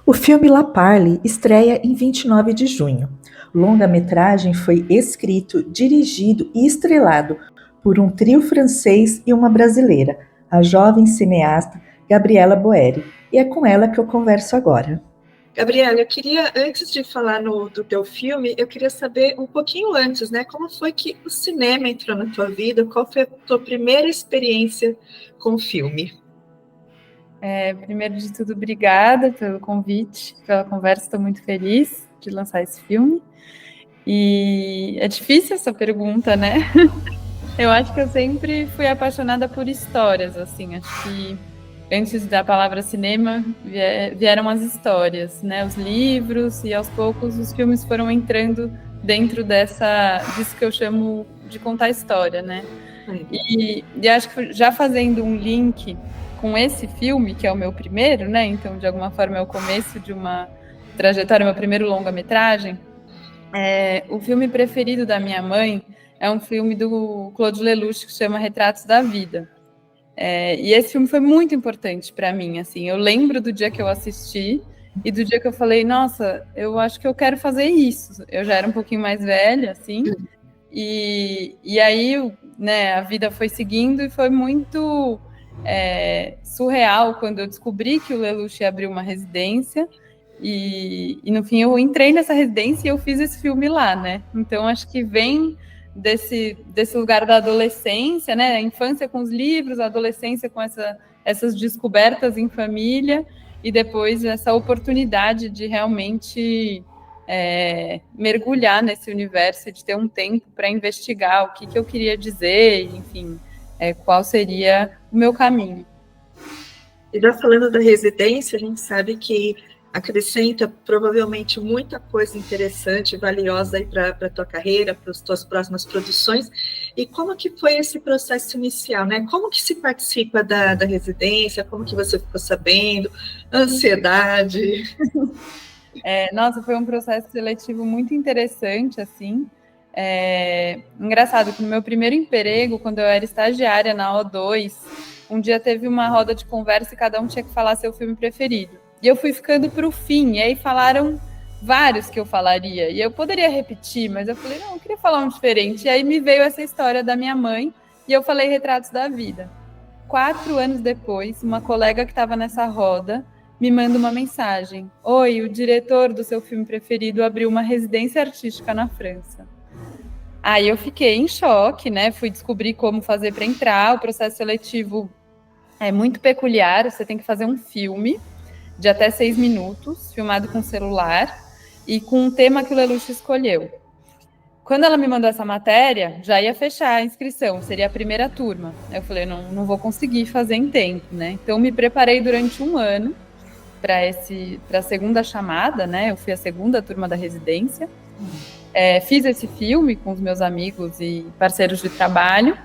O filme La Parle estreia em 29 de junho. O longa-metragem foi escrito, dirigido e estrelado por um trio francês e uma brasileira, a jovem cineasta Gabriela Boeri. E é com ela que eu converso agora. Gabriela, eu queria, antes de falar do teu filme, eu queria saber um pouquinho antes, né? Como foi que o cinema entrou na tua vida? Qual foi a tua primeira experiência com o filme? Primeiro de tudo, obrigada pelo convite, pela conversa, estou muito feliz de lançar esse filme. E é difícil essa pergunta, né? Eu acho que eu sempre fui apaixonada por histórias, assim, acho que antes da palavra cinema vieram as histórias, né? Os livros, e aos poucos os filmes foram entrando dentro disso que eu chamo de contar história, né? E acho que já fazendo um link com esse filme, que é o meu primeiro, né? Então, de alguma forma, é o começo de uma trajetória, meu primeiro longa-metragem. O filme preferido da minha mãe é um filme do Claude Lelouch que se chama Retratos da Vida. E esse filme foi muito importante para mim, assim. Eu lembro do dia que eu assisti e do dia que eu falei, nossa, eu acho que eu quero fazer isso. Eu já era um pouquinho mais velha, assim. E aí, né, a vida foi seguindo e foi muito surreal quando eu descobri que o Lelouch abriu uma residência e no fim eu entrei nessa residência e eu fiz esse filme lá, né? Então acho que vem desse lugar da adolescência, né? A infância com os livros, a adolescência com essas descobertas em família e depois essa oportunidade de realmente mergulhar nesse universo, de ter um tempo para investigar o que eu queria dizer, enfim, qual seria o meu caminho. E já falando da residência, a gente sabe que acrescenta provavelmente muita coisa interessante, valiosa aí para a tua carreira, para as tuas próximas produções. E como que foi esse processo inicial, né? Como que se participa da residência? Como que você ficou sabendo? Ansiedade? Nossa, foi um processo seletivo muito interessante, assim. Engraçado que no meu primeiro emprego, quando eu era estagiária na O2, um dia teve uma roda de conversa e cada um tinha que falar seu filme preferido. E eu fui ficando para o fim, e aí falaram vários que eu falaria. E eu poderia repetir, mas eu falei, não, eu queria falar um diferente. E aí me veio essa história da minha mãe, e eu falei Retratos da Vida. 4 anos depois, uma colega que estava nessa roda me manda uma mensagem. Oi, o diretor do seu filme preferido abriu uma residência artística na França. Aí eu fiquei em choque, né? Fui descobrir como fazer para entrar. O processo seletivo é muito peculiar. Você tem que fazer um filme de até 6 minutos, filmado com celular, e com um tema que o Lelouch escolheu. Quando ela me mandou essa matéria, já ia fechar a inscrição, seria a primeira turma. Eu falei, não vou conseguir fazer em tempo, né? Então, me preparei durante 1 ano para a segunda chamada, né? Eu fui a segunda turma da residência. Fiz esse filme com os meus amigos e parceiros de trabalho.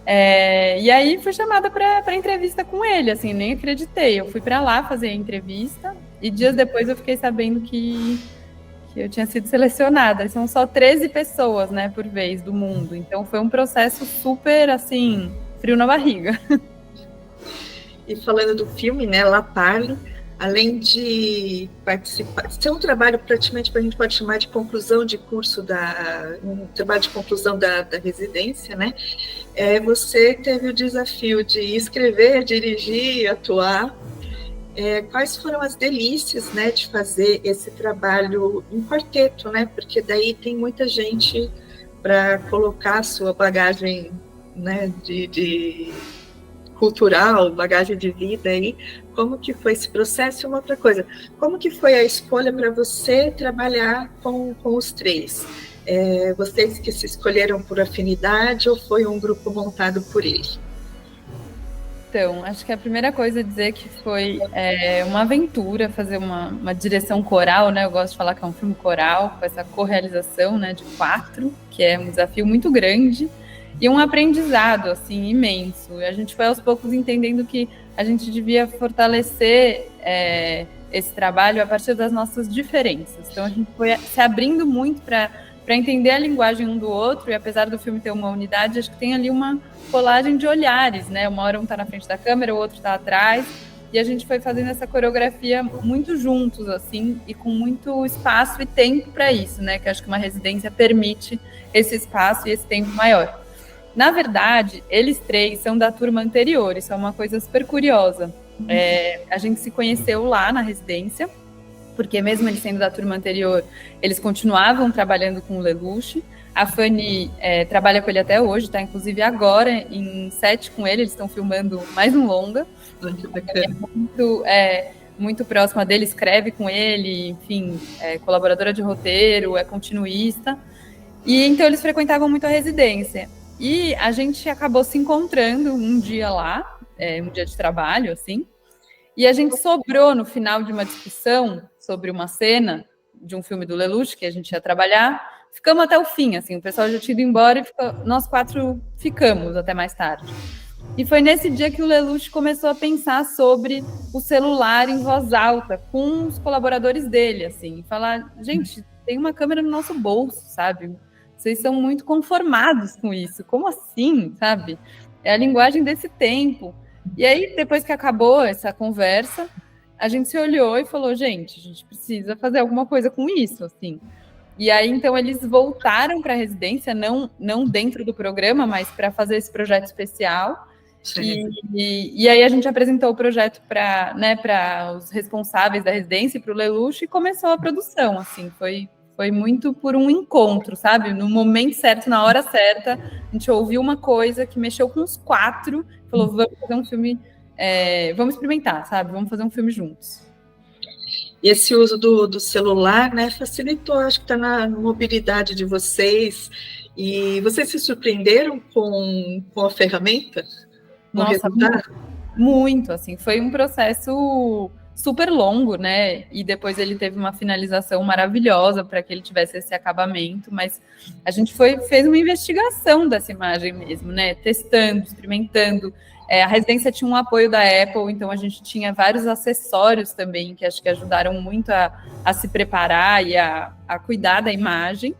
E aí fui chamada para entrevista com ele, assim, nem acreditei. Eu fui para lá fazer a entrevista e dias depois eu fiquei sabendo que eu tinha sido selecionada. São só 13 pessoas, né, por vez do mundo. Então foi um processo super, assim, frio na barriga. E falando do filme, né, La Parle, além de participar, ser um trabalho praticamente, a gente pode chamar de conclusão de curso, um trabalho de conclusão da residência, né? Você teve o desafio de escrever, dirigir, atuar. Quais foram as delícias, né, de fazer esse trabalho em quarteto, né? Porque daí tem muita gente para colocar a sua bagagem, né, de cultural, bagagem de vida aí. Como que foi esse processo? E uma outra coisa, como que foi a escolha para você trabalhar com os três? Vocês que se escolheram por afinidade ou foi um grupo montado por ele? Então, acho que a primeira coisa é dizer que foi uma aventura fazer uma direção coral, né? Eu gosto de falar que é um filme coral, com essa correalização, né, de 4, que é um desafio muito grande e um aprendizado, assim, imenso. E a gente foi aos poucos entendendo que a gente devia fortalecer esse trabalho a partir das nossas diferenças. Então, a gente foi se abrindo muito para entender a linguagem um do outro, e apesar do filme ter uma unidade, acho que tem ali uma colagem de olhares, né? Uma hora um está na frente da câmera, o outro está atrás, e a gente foi fazendo essa coreografia muito juntos, assim, e com muito espaço e tempo para isso, né? Que acho que uma residência permite esse espaço e esse tempo maior. Na verdade, eles 3 são da turma anterior, isso é uma coisa super curiosa. A gente se conheceu lá na residência, porque mesmo eles sendo da turma anterior, eles continuavam trabalhando com o Lelouch. A Fanny trabalha com ele até hoje, está inclusive agora em set com ele, eles estão filmando mais um longa. Muito próxima dele, escreve com ele, enfim, é colaboradora de roteiro, é continuista. E então eles frequentavam muito a residência. E a gente acabou se encontrando um dia lá, um dia de trabalho, assim, e a gente sobrou no final de uma discussão sobre uma cena de um filme do Lelouch que a gente ia trabalhar. Ficamos até o fim, assim, o pessoal já tinha ido embora e nós 4 ficamos até mais tarde. E foi nesse dia que o Lelouch começou a pensar sobre o celular em voz alta com os colaboradores dele, assim, falar, gente, tem uma câmera no nosso bolso, sabe? Vocês são muito conformados com isso, como assim, sabe? É a linguagem desse tempo. E aí, depois que acabou essa conversa, a gente se olhou e falou, gente, a gente precisa fazer alguma coisa com isso, assim. E aí, então, eles voltaram para a residência, não dentro do programa, mas para fazer esse projeto especial. E aí a gente apresentou o projeto para, né, os responsáveis da residência e para o Lelouch e começou a produção, assim, foi muito por um encontro, sabe? No momento certo, na hora certa, a gente ouviu uma coisa que mexeu com os 4, falou, vamos fazer um filme, vamos experimentar, sabe? Vamos fazer um filme juntos. E esse uso do celular, né, facilitou, acho que está na mobilidade de vocês. E vocês se surpreenderam com a ferramenta? Nossa, muito, assim, foi um processo super longo, né, e depois ele teve uma finalização maravilhosa para que ele tivesse esse acabamento, mas a gente fez uma investigação dessa imagem mesmo, né, testando, experimentando. A residência tinha um apoio da Apple, então a gente tinha vários acessórios também, que acho que ajudaram muito a se preparar e a cuidar da imagem.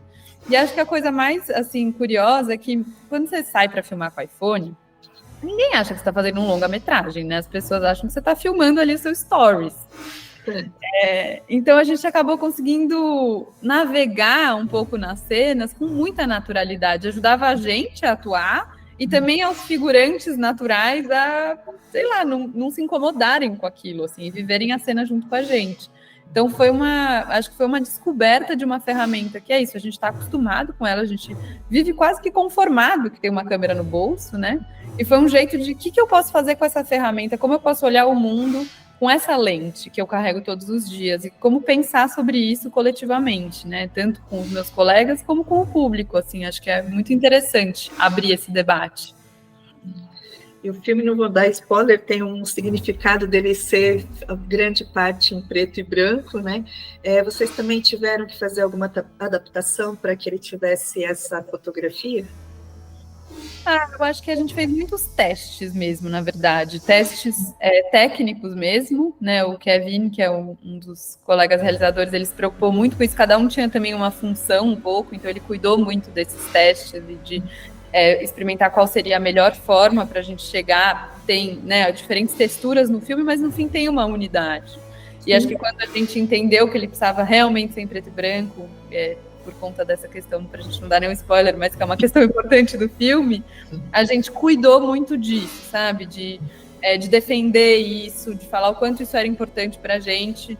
E acho que a coisa mais, assim, curiosa é que quando você sai para filmar com o iPhone, ninguém acha que você está fazendo um longa-metragem, né? As pessoas acham que você está filmando ali o seu stories. Então a gente acabou conseguindo navegar um pouco nas cenas com muita naturalidade. Ajudava a gente a atuar e também aos figurantes naturais a, sei lá, não se incomodarem com aquilo, assim, e viverem a cena junto com a gente. Então acho que foi uma descoberta de uma ferramenta que é isso, a gente está acostumado com ela, a gente vive quase que conformado que tem uma câmera no bolso, né? E foi um jeito de o que eu posso fazer com essa ferramenta, como eu posso olhar o mundo com essa lente que eu carrego todos os dias e como pensar sobre isso coletivamente, né? Tanto com os meus colegas como com o público, assim, acho que é muito interessante abrir esse debate. E o filme, não vou dar spoiler, tem um significado dele ser a grande parte em preto e branco, né? Vocês também tiveram que fazer alguma adaptação para que ele tivesse essa fotografia? Eu acho que a gente fez muitos testes mesmo, na verdade. Testes técnicos mesmo, né? O Kevin, que é um dos colegas realizadores, ele se preocupou muito com isso. Cada um tinha também uma função um pouco, então ele cuidou muito desses testes e de experimentar qual seria a melhor forma para a gente chegar. Tem, né, diferentes texturas no filme, mas no fim tem uma unidade. E acho que quando a gente entendeu que ele precisava realmente ser em preto e branco, por conta dessa questão, para a gente não dar nenhum spoiler, mas que é uma questão importante do filme, a gente cuidou muito disso, sabe? De defender isso, de falar o quanto isso era importante para a gente,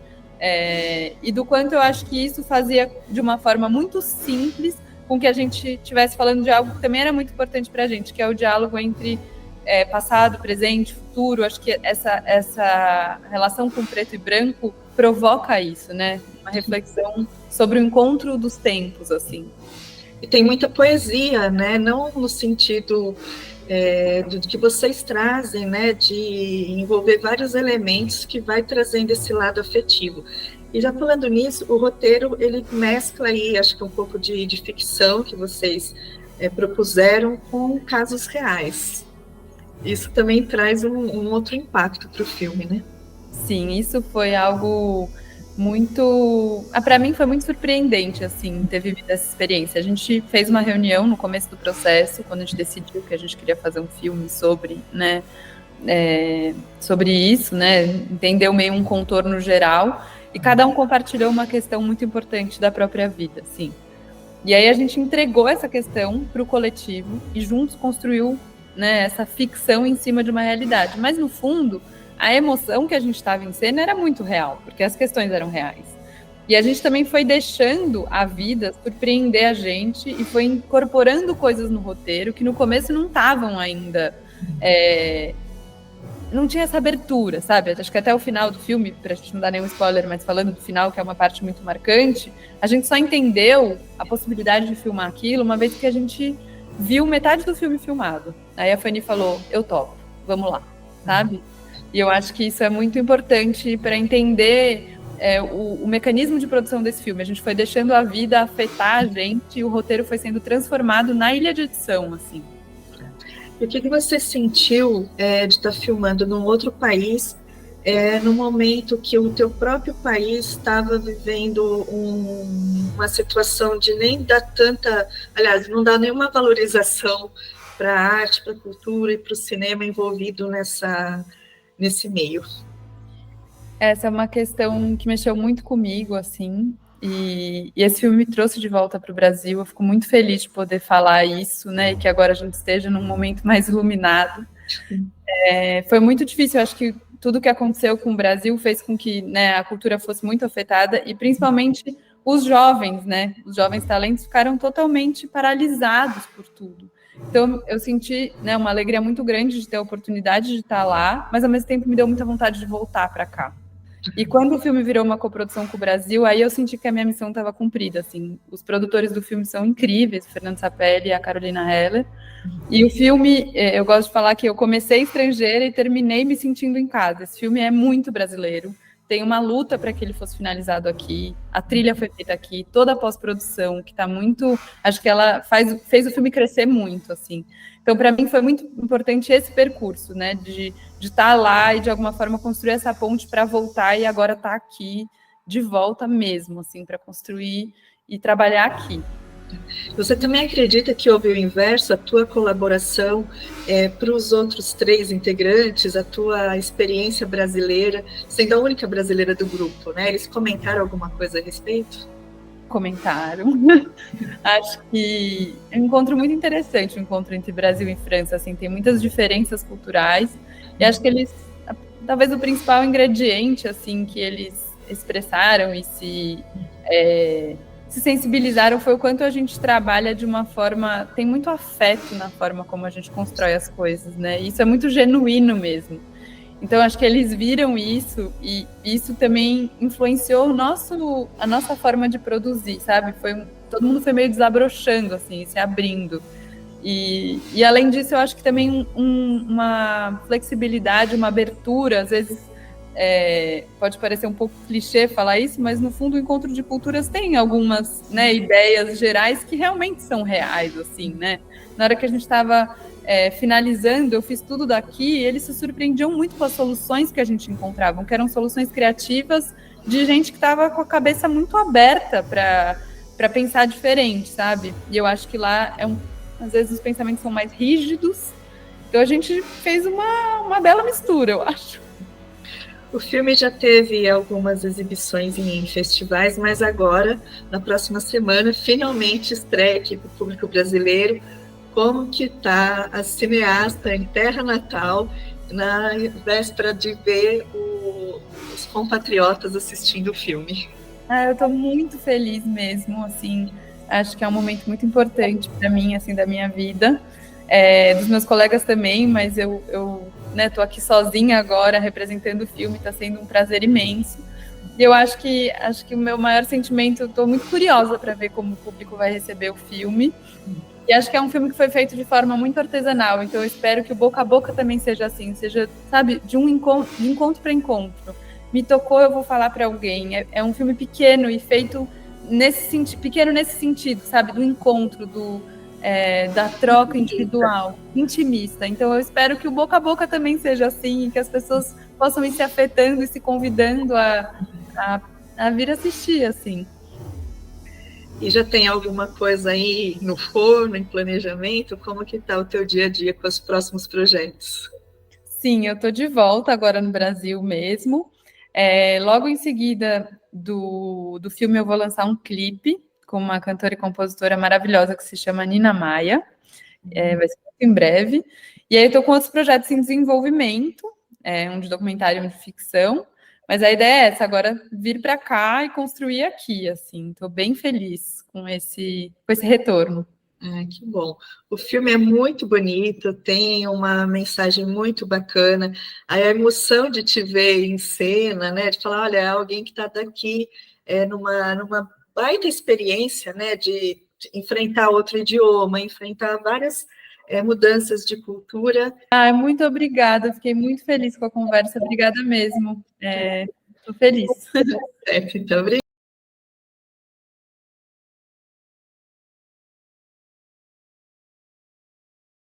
e do quanto eu acho que isso fazia de uma forma muito simples com que a gente estivesse falando de algo que também era muito importante para a gente, que é o diálogo entre passado, presente, futuro. Acho que essa relação com preto e branco provoca isso, né? Uma reflexão sobre o encontro dos tempos, assim. E tem muita poesia, né? Não no sentido do que vocês trazem, né? De envolver vários elementos que vai trazendo esse lado afetivo. E já falando nisso, o roteiro, ele mescla aí, acho que um pouco de ficção que vocês propuseram com casos reais. Isso também traz um outro impacto para o filme, né? Sim, isso foi algo muito... para mim foi muito surpreendente, assim, ter vivido essa experiência. A gente fez uma reunião no começo do processo, quando a gente decidiu que a gente queria fazer um filme sobre, né, sobre isso, né? Entendeu meio um contorno geral, e cada um compartilhou uma questão muito importante da própria vida, assim. E aí a gente entregou essa questão para o coletivo e juntos construiu, né, essa ficção em cima de uma realidade. Mas, no fundo, a emoção que a gente estava em cena era muito real, porque as questões eram reais. E a gente também foi deixando a vida surpreender a gente e foi incorporando coisas no roteiro que no começo não estavam ainda... não tinha essa abertura, sabe? Acho que até o final do filme, pra gente não dar nenhum spoiler, mas falando do final, que é uma parte muito marcante, a gente só entendeu a possibilidade de filmar aquilo uma vez que a gente viu metade do filme filmado. Aí a Fanny falou, eu topo, vamos lá, sabe? E eu acho que isso é muito importante para entender o mecanismo de produção desse filme. A gente foi deixando a vida afetar a gente e o roteiro foi sendo transformado na ilha de edição, assim. E o que você sentiu de estar filmando num outro país, no momento que o teu próprio país estava vivendo uma situação de nem dar tanta... Aliás, não dá nenhuma valorização para a arte, para a cultura e para o cinema envolvido nesse meio? Essa é uma questão que mexeu muito comigo, assim, e esse filme me trouxe de volta para o Brasil. Eu fico muito feliz de poder falar isso, né, e que agora a gente esteja num momento mais iluminado. Foi muito difícil, eu acho que tudo que aconteceu com o Brasil fez com que, né, a cultura fosse muito afetada, e principalmente os jovens, né, os jovens talentos ficaram totalmente paralisados por tudo. Então, eu senti, né, uma alegria muito grande de ter a oportunidade de estar lá, mas ao mesmo tempo me deu muita vontade de voltar para cá. E quando o filme virou uma coprodução com o Brasil, aí eu senti que a minha missão estava cumprida, assim. Os produtores do filme são incríveis, o Fernando Sapelli e a Carolina Heller. E o filme, eu gosto de falar que eu comecei estrangeira e terminei me sentindo em casa. Esse filme é muito brasileiro. Tem uma luta para que ele fosse finalizado aqui. A trilha foi feita aqui, toda a pós-produção, que está muito... Acho que ela fez o filme crescer muito, assim. Então, para mim, foi muito importante esse percurso, né? De estar lá e, de alguma forma, construir essa ponte para voltar e agora estar aqui de volta mesmo, assim, para construir e trabalhar aqui. Você também acredita que houve o inverso, a tua colaboração para os outros 3 integrantes, a tua experiência brasileira, sendo a única brasileira do grupo, né? Eles comentaram alguma coisa a respeito? Comentaram. Acho que é um encontro muito interessante, o encontro entre Brasil e França, assim, tem muitas diferenças culturais, e acho que eles, talvez o principal ingrediente, assim, que eles expressaram e se sensibilizaram foi o quanto a gente trabalha de uma forma, tem muito afeto na forma como a gente constrói as coisas, né? Isso é muito genuíno mesmo. Então, acho que eles viram isso e isso também influenciou a nossa forma de produzir, sabe? Todo mundo foi meio desabrochando, assim, se abrindo. E além disso, eu acho que também uma flexibilidade, uma abertura, às vezes pode parecer um pouco clichê falar isso, mas no fundo o encontro de culturas tem algumas, né, ideias gerais que realmente são reais, assim, né? Na hora que a gente estava finalizando, eu fiz tudo daqui e eles se surpreendiam muito com as soluções que a gente encontrava, que eram soluções criativas de gente que estava com a cabeça muito aberta para pensar diferente, sabe? E eu acho que lá às vezes os pensamentos são mais rígidos, então a gente fez uma bela mistura, eu acho. O filme já teve algumas exibições em festivais, mas agora, na próxima semana, finalmente estreia aqui para o público brasileiro. Como que está a cineasta em terra natal, na véspera de ver os compatriotas assistindo o filme? Eu estou muito feliz mesmo, assim, acho que é um momento muito importante para mim, assim, da minha vida, dos meus colegas também, mas eu tô aqui sozinha agora, representando o filme, está sendo um prazer imenso. E eu acho que o meu maior sentimento, eu estou muito curiosa para ver como o público vai receber o filme. E acho que é um filme que foi feito de forma muito artesanal, então eu espero que o boca a boca também seja assim, seja, sabe, de encontro para encontro. Me tocou, eu vou falar para alguém. É um filme pequeno e feito pequeno nesse sentido, sabe, do encontro, da troca individual, intimista. Então eu espero que o boca a boca também seja assim, e que as pessoas possam ir se afetando e se convidando a vir assistir, assim. E já tem alguma coisa aí no forno, em planejamento? Como que está o teu dia a dia com os próximos projetos? Sim, eu estou de volta agora no Brasil mesmo. Logo em seguida do filme, eu vou lançar um clipe com uma cantora e compositora maravilhosa que se chama Nina Maia. Vai ser muito em breve. E aí eu estou com outros projetos em desenvolvimento, um de documentário, um de ficção. Mas a ideia é essa, agora vir para cá e construir aqui, assim. Estou bem feliz com esse retorno. Que bom. O filme é muito bonito, tem uma mensagem muito bacana. A emoção de te ver em cena, né? De falar, olha, é alguém que está daqui numa baita experiência, né? De enfrentar outro idioma, enfrentar várias mudanças de cultura. Muito obrigada, fiquei muito feliz com a conversa. Obrigada mesmo. Estou feliz. Então, obrigada.